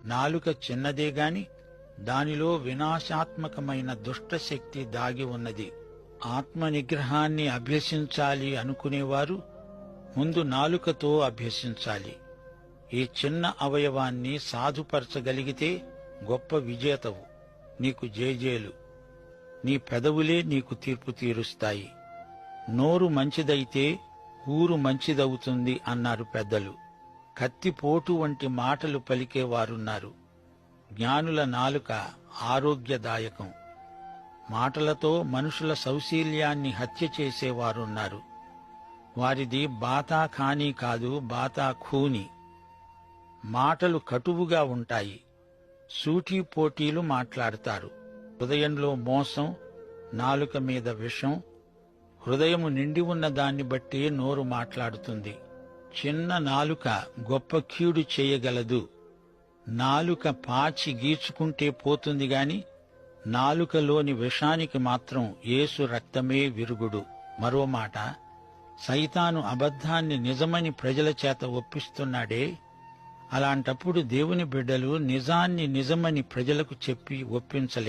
నాలుక చిన్నదే గాని దానిలో వినాశాత్మకమైన దుష్టశక్తి దాగి ఉన్నది. ఆత్మ నిగ్రహాన్ని అభ్యసించాలి అనుకునేవారు ముందు నాలుకతో అభ్యసించాలి. ఈ చిన్న అవయవాన్ని సాధుపరచగలిగితే గొప్ప విజేతవు. నీకు జేజేలు. నీ పెదవులే నీకు తీర్పు తీరుస్తాయి. నోరు మంచిదైతే ఊరు మంచిదవుతుంది అన్నారు పెద్దలు. కత్తిపోటు వంటి మాటలు పలికేవారున్నారు. జ్ఞానుల నాలుక ఆరోగ్యదాయకం. మాటలతో మనుషుల సౌశీల్యాన్ని హత్య చేసేవారున్నారు. వారిది బాతా ఖానీ కాదు, బాతా ఖూనీ. మాటలు కటువుగా ఉంటాయి. సూటిపోటీలు మాట్లాడతారు. హృదయంలో మోసం, నాలుక మీద విషం. హృదయము నిండి ఉన్న దాన్ని బట్టి నోరు మాట్లాడుతుంది. చిన్న నాలుక గొప్ప కీడు చేయగలదు. నాలుక పాచి గీచుకుంటే పోతుంది గాని నాలుకలోని విషానికి మాత్రం యేసు రక్తమే విరుగుడు. మరో మాట, సైతాను అబద్ధాన్ని నిజమని ప్రజల చేత ఒప్పిస్తున్నాడే, అలాంటప్పుడు దేవుని బిడ్డలు నిజాన్ని నిజమని ప్రజలకు చెప్పి ఒప్పించలేరు.